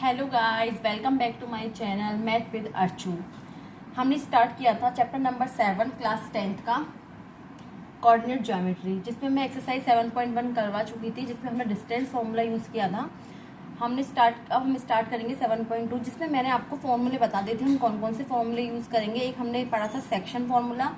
Hello guys, welcome back to my channel math with Archu. हमने start किया था chapter number 7 class 10th का coordinate geometry, जिसमें मैं एक्सरसाइज 7.1 करवा चुकी थी, जिसमें हमने डिस्टेंस फॉर्मूला यूज़ किया था। अब हम स्टार्ट करेंगे 7.2, जिसमें मैंने आपको फॉर्मूले बता दिए थे हम कौन कौन से फॉर्मूले यूज़ करेंगे। एक हमने पढ़ा था सेक्शन फॉर्मूला,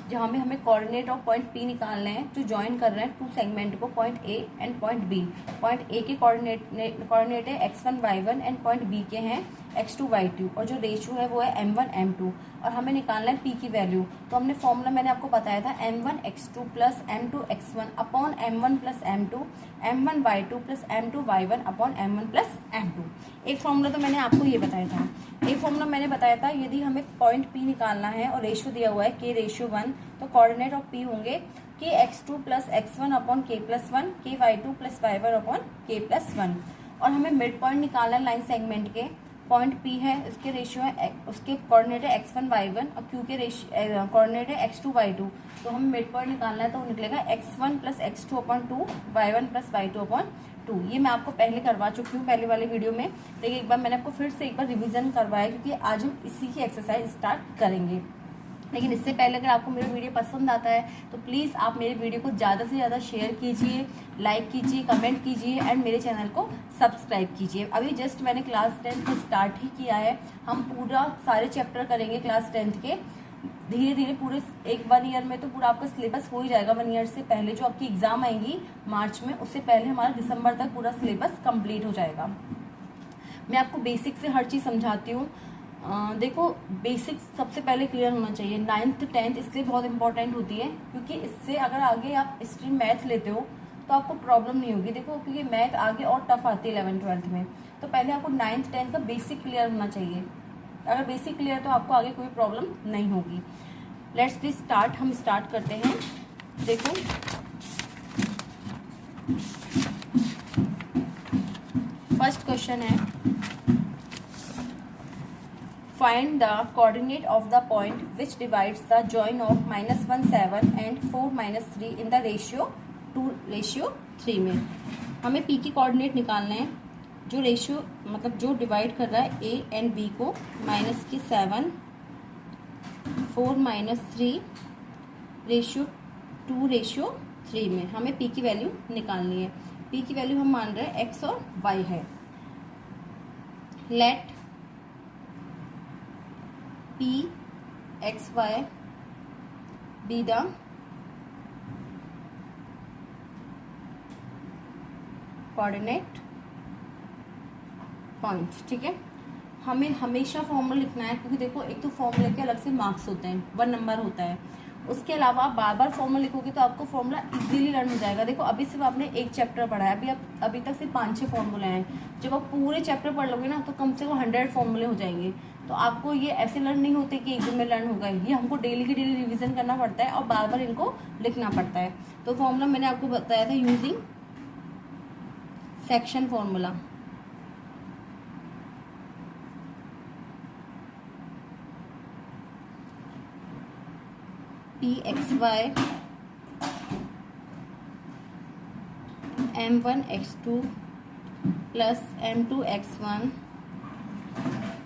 जहाँ में हमें कोऑर्डिनेट और पॉइंट पी निकालने हैं जो ज्वाइन कर रहे हैं टू सेगमेंट को, point A and point B. Point A के कोऑर्डिनेट है x1 y1 and point B के हैं x2 y2, और जो रेशियो है वो है m1 m2, और हमें निकालना है p की वैल्यू। तो हमने फॉर्मूला मैंने आपको बताया था m1 x2 plus m2 x1 upon m1 plus m2, m1 y2 plus m2 y1 upon m1 plus m2। एक फॉर्मूला तो मैंने आपको ये बताया था। एक फॉर्मूला मैंने बताया था, यदि हमें पॉइंट P निकालना है और रेशियो दिया हुआ है k रेशियो 1, तो कोऑर्डिनेट ऑफ P होंगे k x2 plus x1 upon k plus 1, k y2 plus y1 upon k plus 1। और हमें मिड पॉइंट निकालना है लाइन सेगमेंट के। पॉइंट P है, उसके रेशियो है, उसके कोऑर्डिनेट है x1 y1 और Q के कोऑर्डिनेट है x2 y2। तो हमें मिड पॉइंट निकालना है, तो निकलेगा x1 plus x2 upon 2, y1 plus y2 upon 2। ये मैं आपको पहले करवा चुकी हूँ पहले वाले वीडियो में, लेकिन एक बार मैंने आपको फिर से एक बार रिवीजन करवाया, क्योंकि आज हम इसी की एक्सरसाइज स्टार्ट करेंगे। लेकिन इससे पहले अगर आपको मेरा वीडियो पसंद आता है तो प्लीज़ आप मेरे वीडियो को ज़्यादा से ज़्यादा शेयर कीजिए, लाइक कीजिए, कमेंट कीजिए एंड मेरे चैनल को सब्सक्राइब कीजिए। अभी जस्ट मैंने क्लास 10 को स्टार्ट ही किया है। हम पूरा सारे चैप्टर करेंगे क्लास 10 के, धीरे धीरे पूरे 1 ईयर में तो पूरा आपका सिलेबस हो ही जाएगा। 1 ईयर से पहले जो आपकी एग्ज़ाम आएंगी मार्च में, उससे पहले हमारा दिसंबर तक पूरा सिलेबस कंप्लीट हो जाएगा। मैं आपको बेसिक से हर चीज़ समझाती हूँ। देखो, बेसिक सबसे पहले क्लियर होना चाहिए। 9th 10th इसलिए बहुत इंपॉर्टेंट होती है, क्योंकि इससे अगर आगे आप स्ट्रीम मैथ लेते हो तो आपको प्रॉब्लम नहीं होगी। देखो, क्योंकि मैथ आगे और टफ आती है 11th 12th में, तो पहले आपको 9th 10th का बेसिक क्लियर होना चाहिए। अगर बेसिक क्लियर तो आपको आगे कोई प्रॉब्लम नहीं होगी। Let's please start. हम स्टार्ट करते हैं। देखो, फर्स्ट क्वेश्चन है, find the coordinate of the point which divides the join of -1 7 and 4 -3 in the ratio 2:3 में। हमें पी की कोऑर्डिनेट निकालना है, जो रेशियो मतलब जो डिवाइड कर रहा है ए एंड बी को, -7 4 -3 रेशियो 2:3 में। हमें पी की वैल्यू निकालनी है। पी की वैल्यू हम मान रहे हैं एक्स और वाई है। Let P x y be the coordinate point. ठीक है, हमें हमेशा फॉर्मूला लिखना है, क्योंकि देखो एक तो फॉर्मूले के अलग से मार्क्स होते हैं, 1 नंबर होता है। उसके अलावा आप बार बार फॉर्मूला लिखोगे तो आपको फॉर्मूला इजीली लर्न हो जाएगा। देखो, अभी सिर्फ आपने एक चैप्टर पढ़ा है, अभी तक सिर्फ 5-6 फॉर्मूले हैं। जब आप पूरे चैप्टर पढ़ लोगे ना, तो कम से कम 100 फॉर्मूले हो जाएंगे। तो आपको ये ऐसे लर्न नहीं होते कि एक दिन में लर्न हो गए, ये हमको डेली की डेली रिवीजन करना पड़ता है और बार बार इनको लिखना पड़ता है। तो फॉर्मूला मैंने आपको बताया था using section formula. P x y m1 x2 plus m2 x1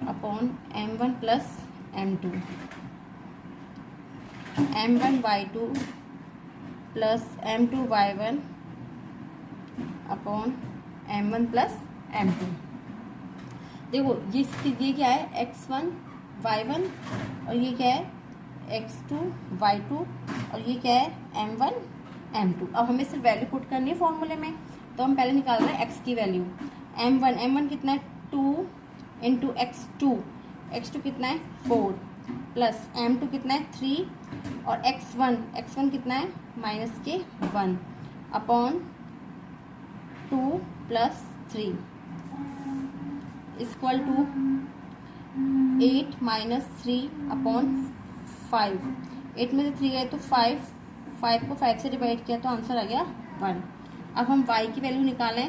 upon m1 plus m2, m1 y2 plus m2 y1 upon m1 plus m2। देखो, ये क्या है, x1 y1, और ये क्या है x2 y2, और ये क्या है m1 m2। अब हमें सिर्फ वैल्यू पुट करनी है फॉर्मूले में, तो हम पहले निकाल रहे हैं x की वैल्यू। m1 कितना है 2 इंटू x2 कितना है 4, प्लस m2 कितना है 3, और x1 कितना है -1 upon 2 plus 3 equal to 8 -3 upon 5। 8 में से 3 गए तो 5 को 5 से डिवाइड किया तो आंसर आ गया 1। अब हम y की वैल्यू निकालें,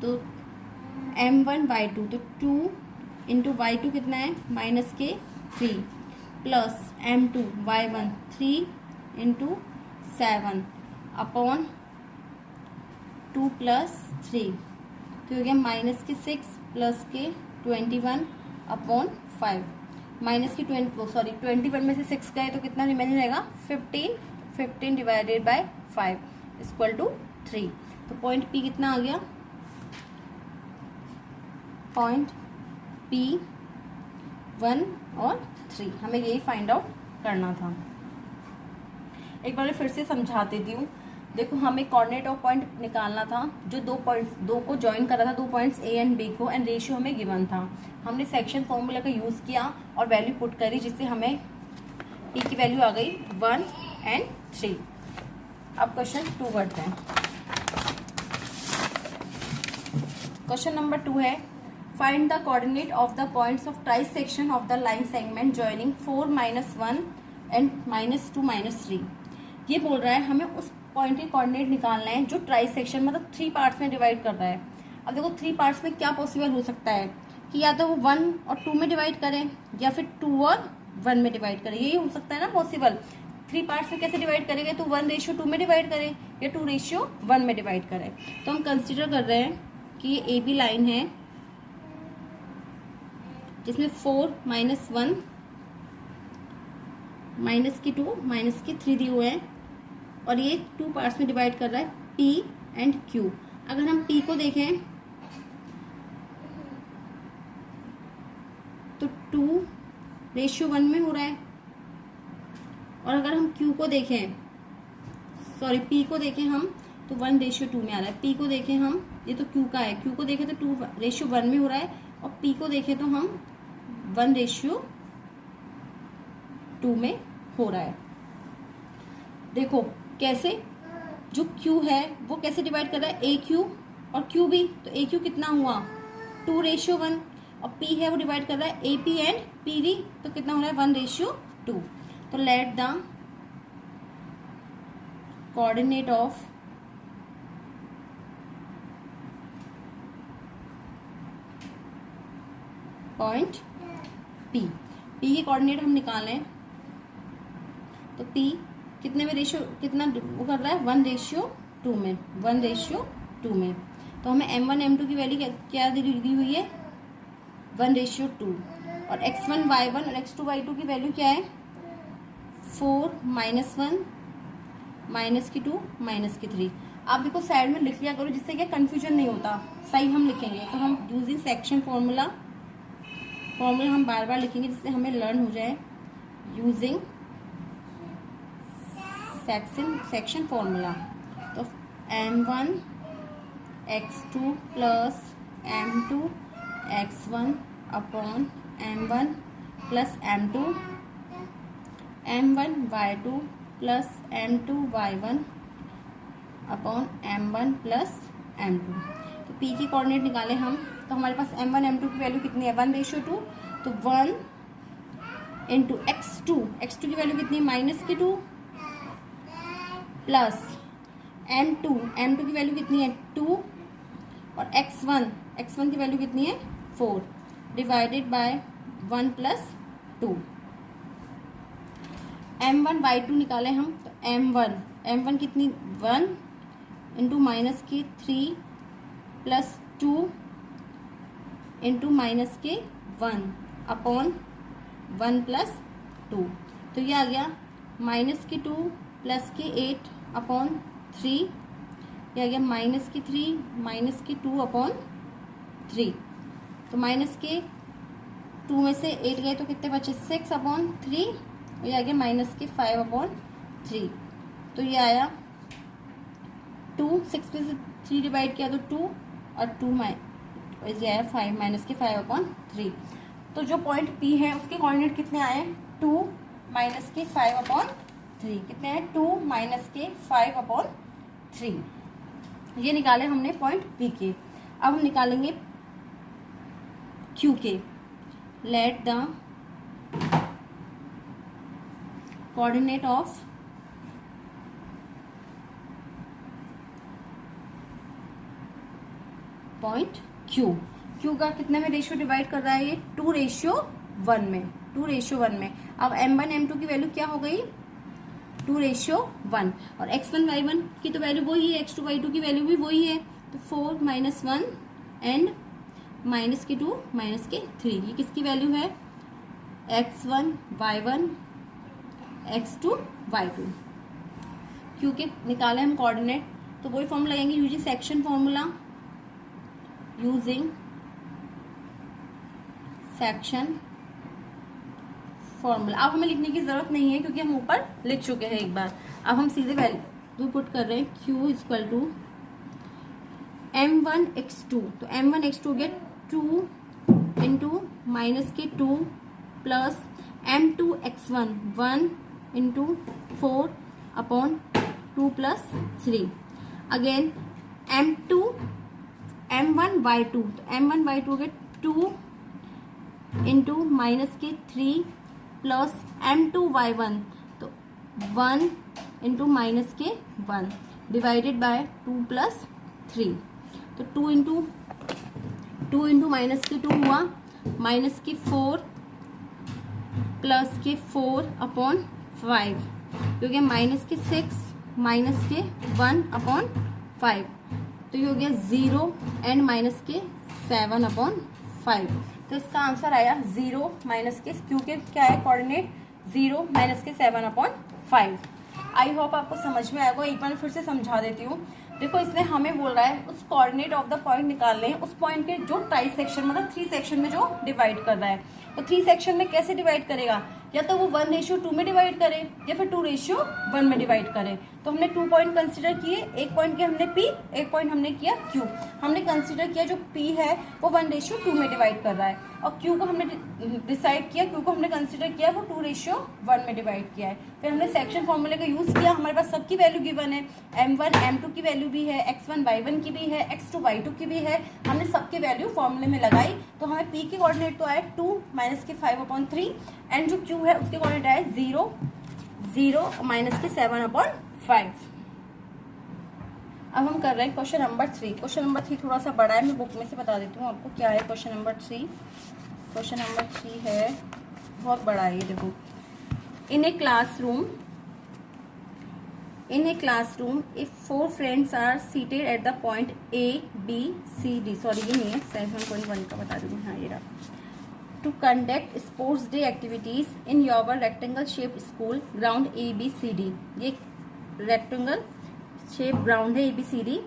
तो m1 y2, तो 2 इंटू y2 कितना है -3, plus m2 y1 3 into 7 upon 2 plus 3। तो हो गया माइनस के 6 प्लस के 21 अपॉन 5। माइनस की 21 में से 6 गए तो कितना रिमेनिंग रहेगा 15। 15 डिवाइडेड बाय 5 इक्वल टू 3। तो पॉइंट पी कितना आ गया, पॉइंट पी 1 और 3। हमें यही फाइंड आउट करना था। एक बार फिर से समझा देती हूँ। देखो हमें कोऑर्डिनेट ऑफ पॉइंट निकालना था, जो दो को ज्वाइन करा था, 2 पॉइंट्स ए एंड बी को, एंड रेशियो हमें गिवन था। हमने सेक्शन फॉर्मूला का यूज़ किया और वैल्यू पुट करी, जिससे हमें पी की वैल्यू आ गई 1 एंड 3। अब क्वेश्चन 2 करते हैं। क्वेश्चन नंबर 2 है, find the coordinate of the points of try section of the line segment joining 4 - 1 and -2 - 3। ये बोल रहा है हमें उस पॉइंट के कोऑर्डिनेट निकालना है जो ट्राई सेक्शन मतलब 3 पार्ट्स में डिवाइड कर रहा है। अब देखो 3 पार्ट्स में क्या पॉसिबल हो सकता है कि या तो वो 1 और 2 में डिवाइड करें, या फिर 2 और 1 में डिवाइड करें। यही हो सकता है ना पॉसिबल। 3 पार्ट्स में कैसे डिवाइड करेंगे, तो 1:2 में डिवाइड करें या 2:1 में डिवाइड करें। तो हम कंसिडर कर रहे हैं कि ये ए बी लाइन है जिसमें 4 - 1 -2 -3 दिए हुए हैं, और ये 2 पार्ट्स में डिवाइड कर रहा है P एंड Q। अगर हम P को देखें तो 2:1 में हो रहा है, और अगर हम Q को देखें, P को देखें हम तो 1:2 में आ रहा है। P को देखें हम, ये तो Q का है, Q को देखें तो 2:1 में हो रहा है, और P को देखें तो हम 1:2 में हो रहा है। देखो कैसे, जो Q है वो कैसे डिवाइड कर रहा है, AQ और QB। तो AQ कितना हुआ 2:1, और P है वो डिवाइड कर रहा है AP एंड PV, तो कितना हो रहा है 1:2। तो let the coordinate of point P की कोऑर्डिनेट हम निकालें, तो P कितने में रेशियो, कितना वो कर रहा है 1:2 में, 1:2 में। तो हमें M1 M2 की वैल्यू क्या दी हुई है 1:2, और X1 Y1 और X2 Y2 की वैल्यू क्या है 4 - 1 -2 -3। आप देखो साइड में लिख लिया करो, जिससे क्या कंफ्यूजन नहीं होता, सही हम लिखेंगे। तो हम यूजिंग सेक्शन फॉर्मूला हम बार बार लिखेंगे, जिससे हमें लर्न हो जाए। यूजिंग सेक्शन फॉर्मूला, तो M1 X2 plus M2 X1 upon M1 plus M2, M1 Y2 plus M2 Y1 upon M1 plus M2। तो P की कोऑर्डिनेट निकालें हम, तो हमारे पास M1 M2 की वैल्यू कितनी है 1:2, तो 1 इंटू X2 की वैल्यू कितनी है -2, प्लस M2 की वैल्यू कितनी है 2, और X1 की वैल्यू कितनी है 4, डिवाइडेड बाय 1 + 2। M1 Y2 निकालें हम, तो M1 कितनी 1 इंटू -3 प्लस 2 इंटू -1 अपॉन 1 + 2। तो ये आ गया -2 प्लस 8 अपॉन 3, ये आ गया -3 -2 अपॉन 3। तो -2 में से 8 गए तो कितने बचे 6 अपॉन 3, और ये आ गया -5 अपॉन 3। तो ये आया 2, 6 में से 3 डिवाइड किया तो 2, और 2 ये आया 5 -5 अपॉन 3। तो जो पॉइंट P है उसके कोऑर्डिनेट कितने आए 2 -5 अपॉन 3, कितने हैं 2 -5 अपॉन 3। ये निकाले हमने पॉइंट P के। अब हम निकालेंगे Q के। Let the coordinate of point Q का कितने में रेशियो डिवाइड कर रहा है ये 2:1 में, 2:1 में। अब M1 M2 की वैल्यू क्या हो गई 2:1, और X1 Y1 की तो वैल्यू वही है, X2 Y2 की वैल्यू भी वही है, तो 4 - 1 एंड माइनस के 2 माइनस के 3। ये किसकी वैल्यू है? x1 y1 x2 y2। क्योंकि निकाले हम कोऑर्डिनेट तो वही फॉर्मूला लगाएंगे using section formula, using section formula. अब हमें लिखने की जरूरत नहीं है क्योंकि हम ऊपर लिख चुके हैं एक बार। अब हम सीधे वैल्यू पुट कर रहे हैं q equal to m1 x2। तो m1 x2 gate 2 into minus के 2 plus m2 x1 1 into 4 upon 2 plus 3। Again m1 y2। तो m1 y2 gate 2 into minus के 3 प्लस m2 y1 तो 1 इंटू माइनस के 1 divided by 2 plus 3। तो 2 into minus के 2 हुआ minus के 4 प्लस के 4 अपॉन 5 क्योंकि माइनस के 6 माइनस के 1 अपॉन 5। तो ये हो गया 0 एंड माइनस के 7 अपॉन 5। तो इसका आंसर आया 0 माइनस के, क्योंकि क्या है कोऑर्डिनेट 0 माइनस के 7 अपॉन 5। आई होप आपको समझ में आएगा। एक बार फिर से समझा देती हूँ। देखो इसमें हमें बोल रहा है उस कोऑर्डिनेट ऑफ द पॉइंट निकालने हैं, उस पॉइंट के जो ट्राई सेक्शन मतलब 3 सेक्शन में जो डिवाइड कर रहा है। तो 3 सेक्शन में कैसे डिवाइड करेगा? या तो वो 1:2 में डिवाइड करे या फिर 2:1 में डिवाइड करे। तो हमने 2 पॉइंट कंसिडर किए, एक पॉइंट किया हमने P, एक पॉइंट हमने किया Q। हमने कंसिडर किया जो P है वो 1:2 में डिवाइड कर रहा है और Q को हमने डिसाइड किया, Q को हमने कंसिडर किया वो 2:1 में डिवाइड किया है। फिर हमने सेक्शन फॉर्मूले का यूज किया, हमारे पास सबकी वैल्यू गिवन है, m1 m2 की वैल्यू भी है, x1 y1 की भी है, x2 y2 की भी है। हमने सबकी वैल्यू फॉर्मूले में लगाई तो हमें P के कोऑर्डिनेट तो आए 2 माइनस के 5/3 एंड जो Q है उसके कोऑर्डिनेट आए 0 0 माइनस के 7/5। अब हम कर रहे हैं क्वेश्चन नंबर 3। क्वेश्चन नंबर 3 थोड़ा सा बड़ा है, मैं बुक में से बता देती हूँ आपको क्या है क्वेश्चन नंबर 3। क्वेश्चन नंबर 3 है, बहुत बड़ा है ये। देखो, in a classroom if 4 friends are seated at the point A B C D, sorry ये नहीं है 7.1 का बता दूंगी, हाँ ये रहा, to conduct sports day activities in your rectangle shape school ground ABCD। ये रेक्टेंगल शेप ग्राउंड है ABCD।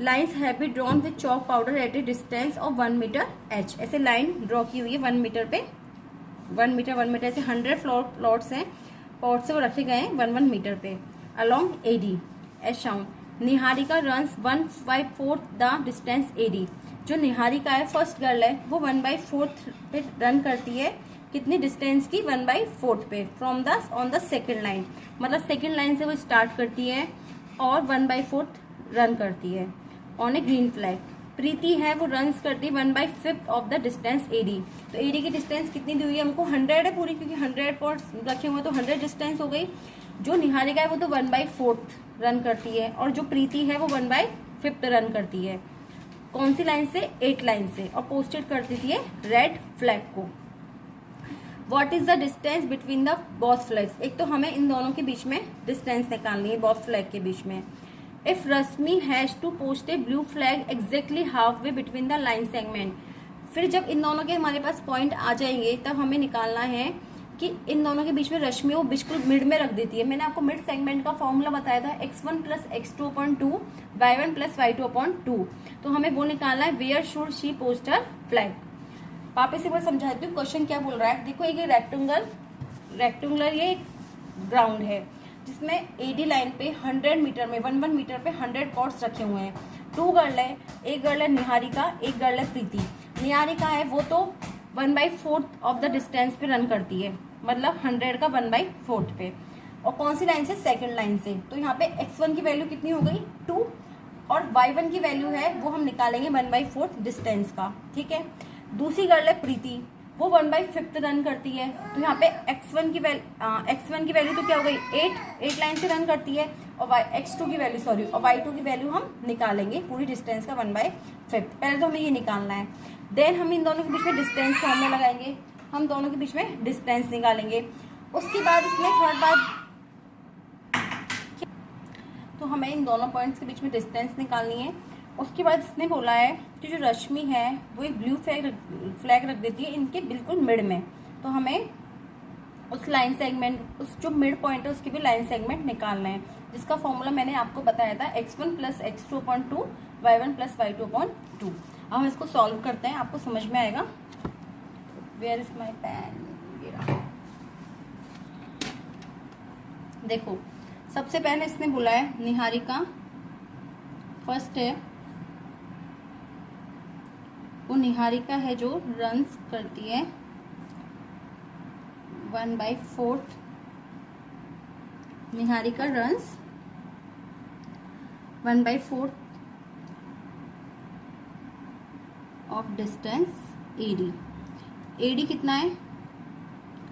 Lines have been drawn with chalk powder at a distance of 1 metre each. ऐसे लाइन ड्रॉ की हुई है 1 metre पे, 1 metre से 100 plots हैं, pot से वो रखे गए हैं 1 मीटर पे along AD as shown। Niharika runs 1/4 the distance AD। जो निहारिका है फर्स्ट गर्ल है वो 1/4 पे रन करती है, कितनी डिस्टेंस की? 1/4 पे from the on the second line, मतलब सेकेंड लाइन से वो स्टार्ट करती है और 1/4 रन करती है ऑन ए ग्रीन फ्लैग। प्रीति है वो रन्स करती है 1/5 ऑफ द डिस्टेंस AD। तो AD की डिस्टेंस कितनी दी हुई है हमको? 100 है पूरी, क्योंकि 100 पॉट्स रखे हुए तो 100 डिस्टेंस हो गई। जो निहारिका है वो तो 1/4 रन करती है और जो प्रीति है वो 1/5 रन करती है। कौन सी लाइन से? 8 लाइन से, और पोस्टेड करती थी रेड फ्लैग को। What is the distance between the both flags? एक तो हमें इन दोनों के बीच में डिस्टेंस निकालनी है, बोथ फ्लैग के बीच में। If Rashmi has to post a blue flag exactly half way between the line segment. फिर जब इन दोनों के हमारे पास पॉइंट आ जाएंगे तब हमें निकालना है कि इन दोनों के बीच में रश्मि वो बिल्कुल मिड में रख देती है। मैंने आपको मिड सेगमेंट का फॉर्मूला बताया था x1 plus x2/2 y1 plus y2/2। तो हमें वो निकालना है where should she post her flag. वापस से मैं समझाती हूँ क्वेश्चन क्या बोल रहा है। देखो एक रेक्टेंगुलर ये ग्राउंड है जिसमें AD लाइन पे 100 मीटर में 1 मीटर पे 100 पॉट्स रखे हुए हैं। 2 गर्ल है, एक गर्ल है निहारिका, एक गर्ल है प्रीति। निहारिका है वो तो 1/4 ऑफ द डिस्टेंस पे रन करती है, मतलब 100 का 1/4 पे। और कौन सी लाइन से? सेकंड लाइन से। तो यहाँ पे x1 की वैल्यू कितनी हो गई? 2, और y1 की वैल्यू है वो हम निकालेंगे 1/4 डिस्टेंस का, ठीक है। दूसरी गर्ल है प्रीति, वो 1/5 रन करती है। तो यहाँ पे x1 की वैल्यू तो क्या हो गई? 8 लाइन से रन करती है, और x2 की वैल्यू और y2 की वैल्यू हम निकालेंगे पूरी डिस्टेंस का 1/5। पहले तो हमें ये निकालना है, देन हम इन दोनों के बीच में डिस्टेंस फॉर्मूला लगाएंगे, हम दोनों के बीच में डिस्टेंस निकालेंगे। उसके बाद इसमें थर्ड बात, तो हमें इन दोनों पॉइंट्स के बीच में डिस्टेंस निकालनी है। उसके बाद इसने बोला है कि जो रश्मि है वो एक ब्लू फ्लैग रख देती है इनके बिल्कुल मिड में। तो हमें उस लाइन सेगमेंट, उस जो मिड पॉइंट है उसके भी लाइन सेगमेंट निकालना है, जिसका फॉर्मूला मैंने आपको बताया था x1 plus x2 upon 2 y1 plus y2 upon 2। अब हम इसको सॉल्व करते हैं, आपको समझ में आएगा। Where is my pen? देखो, सबसे पहले इसने बोला है निहारिका फर्स्ट है, वो निहारिका है जो रन्स करती है 1/4। Niharika runs 1/4 of distance AD। AD कितना है?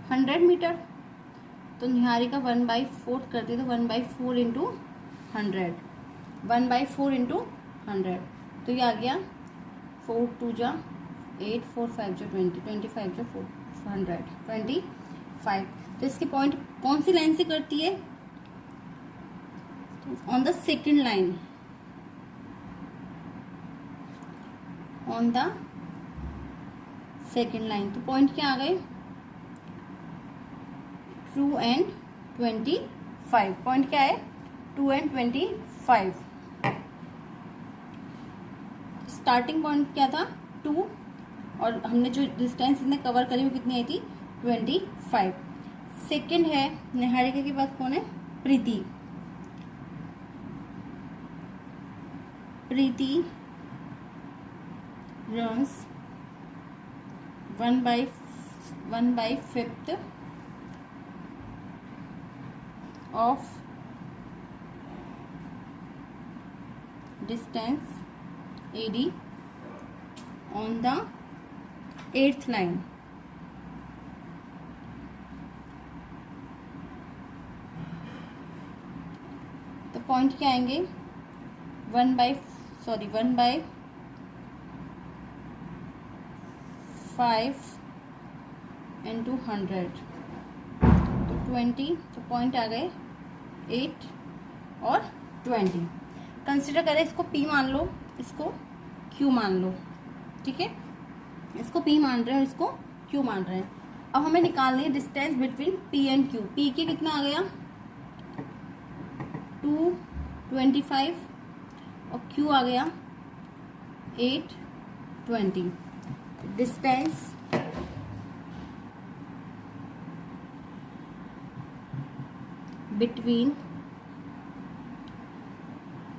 100 मीटर। तो निहारिका 1/4 करती है, तो 1/4 इंटू 100, 1/4 इंटू 100। तो ये आ गया 4 2 जा 8, 4 5 जो 20, 25 जो 400, 25। तो इसकी पॉइंट कौन सी लाइन से करती है? On the second line, on the second line. तो पॉइंट क्या आ गए? 2 and 25। पॉइंट क्या है? 2 and 25। स्टार्टिंग पॉइंट क्या था? 2, और हमने जो डिस्टेंस इसने कवर करी वो कितनी आई थी? 25। सेकेंड है निहारिका के बाद कौन है? प्रीति। प्रीति runs 1/5 of distance AD on the 8th line। तो पॉइंट क्या आएंगे? 1/5 इंटू 100, तो 20। तो पॉइंट आ गए 8 और 20। कंसिडर करें, इसको P मान लो, इसको Q मान लो, ठीक है। इसको P मान रहे हैं और इसको Q मान रहे हैं। अब हमें निकालनी है distance between P and Q। P के कितना आ गया? 225 और Q आ गया 820। Distance between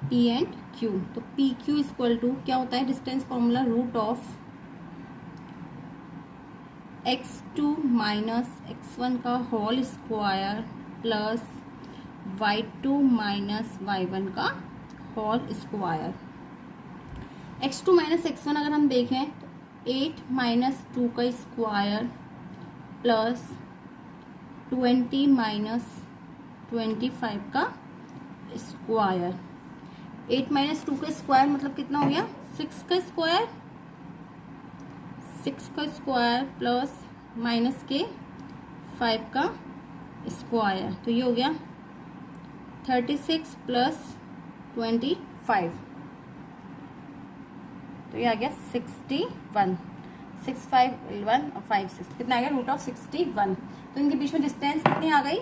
P and Q। तो PQ इक्वल टू क्या होता है? Distance formula root of x2 minus x1 का whole square plus y2 minus y1 का whole square. x2 minus x1 अगर हम देखें तो 8 माइनस 2 का स्क्वायर प्लस 20 माइनस 25 का स्क्वायर। 8 माइनस 2 का स्क्वायर मतलब कितना हो गया? 6 का स्क्वायर, 6 का स्क्वायर प्लस माइनस के 5 का स्क्वायर। तो ये हो गया 36 प्लस 25, तो ये आ गया 61। 6 5 11 और 5 6 कितना आ गया? Root of 61। तो इनके बीच में डिस्टेंस कितनी आ गई?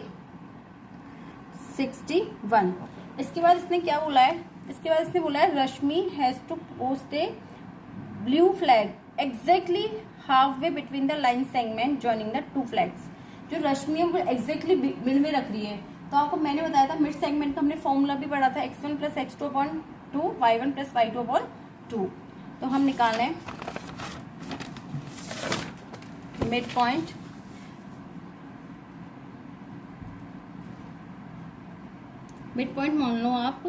61। इसके बाद इसने क्या बोला है? इसके बाद इसने बोला है Rashmi has to post a blue flag exactly half way between the line segment joining the 2 flags. जो रश्मि है वो एग्जैक्टली मिड में रख रही है। तो आपको मैंने बताया था मिड सेगमेंट का हमने फॉर्मूला भी पढ़ा था, x1 plus x2 upon 2, y1 plus y2 upon 2। तो हम निकालें मिड पॉइंट। मिड पॉइंट मान लो आप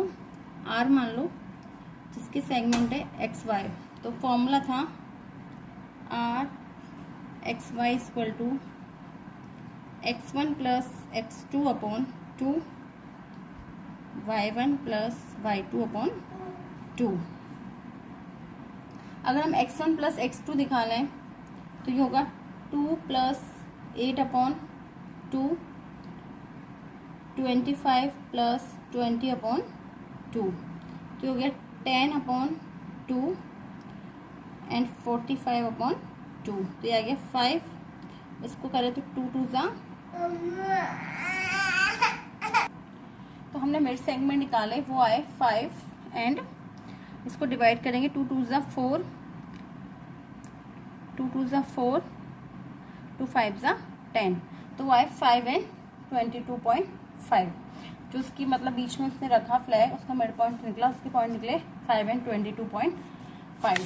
R मान लो, जिसके सेगमेंट है XY। तो फॉर्मूला था R XY equal to x1 plus x2 upon 2, y1 plus y2 upon 2। अगर हम x1 प्लस x2 दिखा लें तो ये होगा 2 प्लस 8 अपॉन 2, 25 प्लस 20 अपॉन 2। तो हो गया 10 अपॉन 2 एंड 45/2, तो ये आ गया 5। इसको करें तो 2 2 ज़ा, तो हमने मिड सेगमेंट निकाले, वो आए 5 एंड इसको डिवाइड करेंगे 2 2 ज़ा 4, 2 2 ज़ा 4, 2 5 ज़ा 10, तो वो आए 5 एंड 22.5। जो उसकी मतलब बीच में उसने रखा फ्लैग, उसका मिड पॉइंट निकला, उसके पॉइंट निकले 5 एंड 22.5।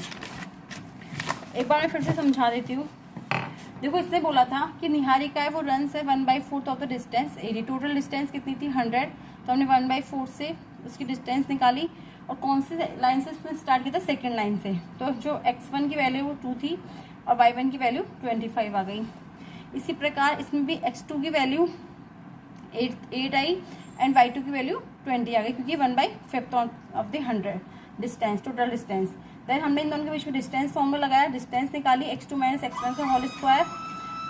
एक बार मैं फिर से समझा देती हूँ। देखो इसने बोला था कि निहारिका है वो रन से 1/4 of the distance AD. Total distance कितनी थी 100, तो हमने 1/4 से उसकी डिस्टेंस निकाली। और कौन सी लाइन से उसने स्टार्ट किया था, सेकेंड लाइन से। तो जो x1 की वैल्यू वो 2 थी और y1 की वैल्यू 25 आ गई। इसी प्रकार इसमें भी x2 की वैल्यू 8 आई एंड y2 की वैल्यू 20 आ गई, क्योंकि 1/5 of the 100 distance, total distance. Then हमने इन दोनों के बीच में डिस्टेंस फॉर्मूला लगाया, डिस्टेंस निकाली x2 माइनस x1 का whole square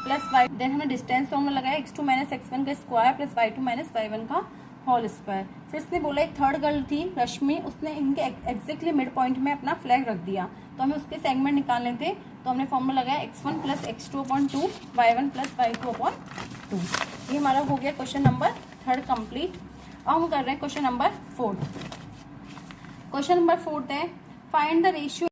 plus y। Then हमने डिस्टेंस फॉर्मूला लगाया x2 माइनस x1 का square plus y2 minus y1 का होल स्क्वायर। फिर इसने बोला एक थर्ड गर्ल थी रश्मि, उसने इनके एग्जैक्टली मिड पॉइंट में अपना फ्लैग रख दिया, तो हमें उसके सेगमेंट निकालने थे। तो हमने फॉर्मूला लगाया x1 plus x2/2, y1 plus y2/2। ये हमारा हो गया क्वेश्चन नंबर 3 कंप्लीट। अब हम कर रहे हैं क्वेश्चन नंबर 4। क्वेश्चन नंबर 4 है फाइंड द रेशियो